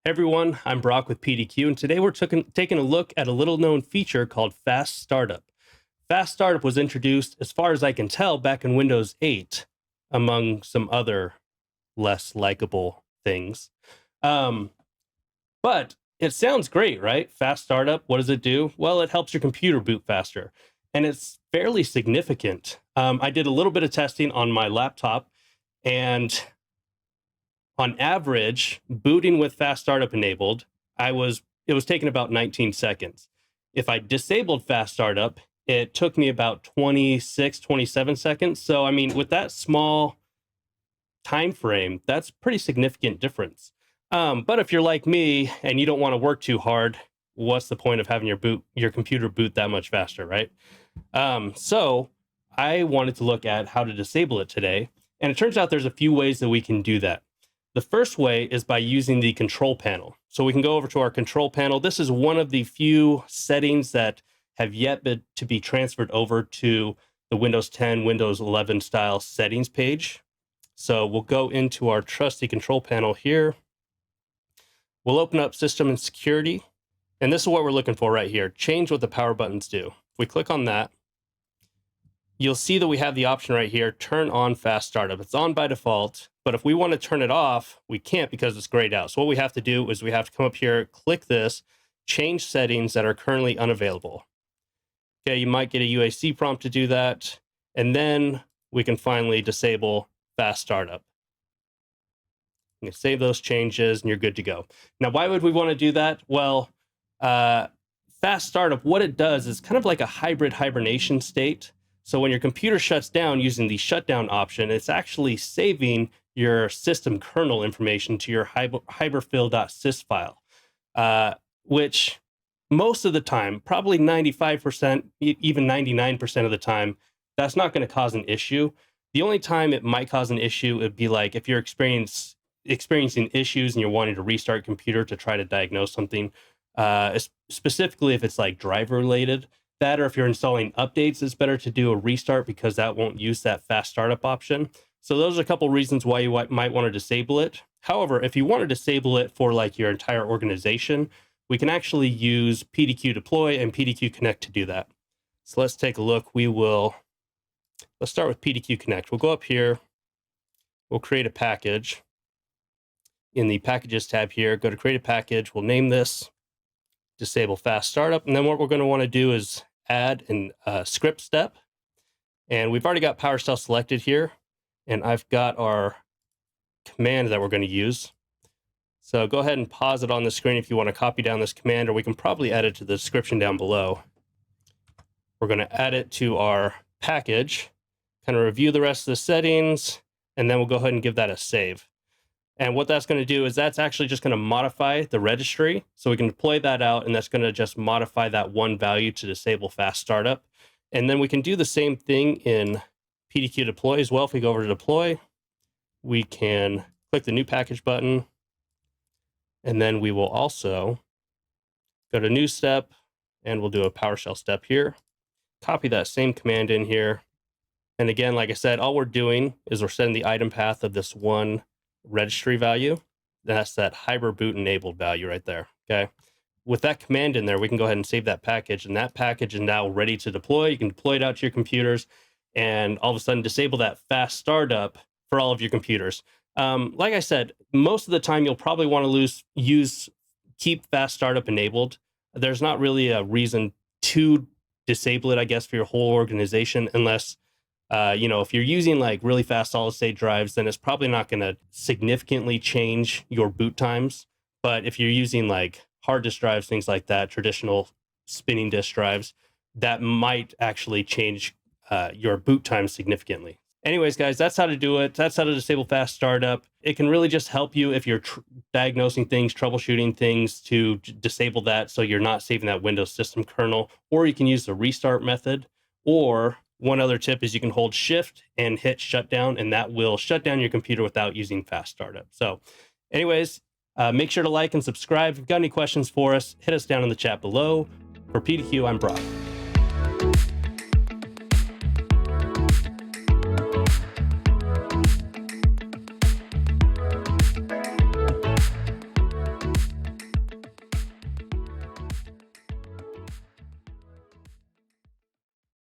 Everyone, I'm Brock with PDQ, and today we're taking a look at a little known feature called Fast Startup. Fast Startup was introduced, as far as I can tell, back in Windows 8, among some other less likable things. But it sounds great, right? Fast Startup, what does it do? Well, it helps your computer boot faster, and it's fairly significant. I did a little bit of testing on my laptop, and on average, booting with Fast Startup enabled, it was taking about 19 seconds. If I disabled Fast Startup, it took me about 26, 27 seconds. So, I mean, with that small time frame, that's pretty significant difference. But if you're like me and you don't want to work too hard, what's the point of having your computer boot that much faster, right? So I wanted to look at how to disable it today. And it turns out there's a few ways that we can do that. The first way is by using the control panel. So we can go over to our control panel. This is one of the few settings that have yet to be transferred over to the Windows 10, Windows 11 style settings page. So we'll go into our trusty control panel here. We'll open up System and Security. And this is what we're looking for right here. Change what the power buttons do. If we click on that, you'll see that we have the option right here, turn on Fast Startup. It's on by default, but if we want to turn it off, we can't because it's grayed out. So what we have to do is we have to come up here, click this, change settings that are currently unavailable. Okay, you might get a UAC prompt to do that, and then we can finally disable Fast Startup. You can save those changes and you're good to go. Now, why would we want to do that? Well, Fast Startup, what it does is kind of like a hybrid hibernation state. So when your computer shuts down using the shutdown option, it's actually saving your system kernel information to your hiberfill.sys file, which most of the time, probably 95%, even 99% of the time, that's not going to cause an issue. The only time it might cause an issue would be like if you're experiencing issues and you're wanting to restart your computer to try to diagnose something, specifically if it's like driver related. That, or if you're installing updates, it's better to do a restart because that won't use that Fast Startup option. So those are a couple reasons why you might want to disable it. However, if you want to disable it for like your entire organization, we can actually use PDQ Deploy and PDQ Connect to do that. So let's take a look. Let's start with PDQ Connect. We'll go up here. We'll create a package. In the Packages tab here, go to Create a Package. We'll name this Disable Fast Startup. And then what we're going to want to do is add a script step. And we've already got PowerShell selected here. And I've got our command that we're going to use. So go ahead and pause it on the screen if you want to copy down this command, or we can probably add it to the description down below. We're going to add it to our package, kind of review the rest of the settings, and then we'll go ahead and give that a save. And what that's going to do is that's actually just going to modify the registry. So we can deploy that out, and that's going to just modify that one value to disable Fast Startup. And then we can do the same thing in PDQ Deploy as well. If we go over to Deploy, we can click the New Package button. And then we will also go to New Step, and we'll do a PowerShell step here. Copy that same command in here. And again, like I said, all we're doing is we're setting the item path of this one registry value. That's that HiberbootEnabled value right there. Okay. With that command in there, we can go ahead and save that package, and that package is now ready to deploy. You can deploy it out to your computers and all of a sudden disable that Fast Startup for all of your computers. Like I said, most of the time you'll probably want to keep Fast Startup enabled. There's not really a reason to disable it, I guess, for your whole organization, unless if you're using like really fast solid state drives, then it's probably not going to significantly change your boot times. But if you're using like hard disk drives, things like that, traditional spinning disk drives, that might actually change your boot time significantly. Anyways, guys, that's how to do it. That's how to disable Fast Startup. It can really just help you if you're diagnosing things, troubleshooting things, to disable that so you're not saving that Windows system kernel. Or you can use the restart method. Or one other tip is you can hold Shift and hit shutdown, and that will shut down your computer without using Fast Startup. So anyways, make sure to like and subscribe. If you've got any questions for us, hit us down in the chat below. For PDQ, I'm Brock.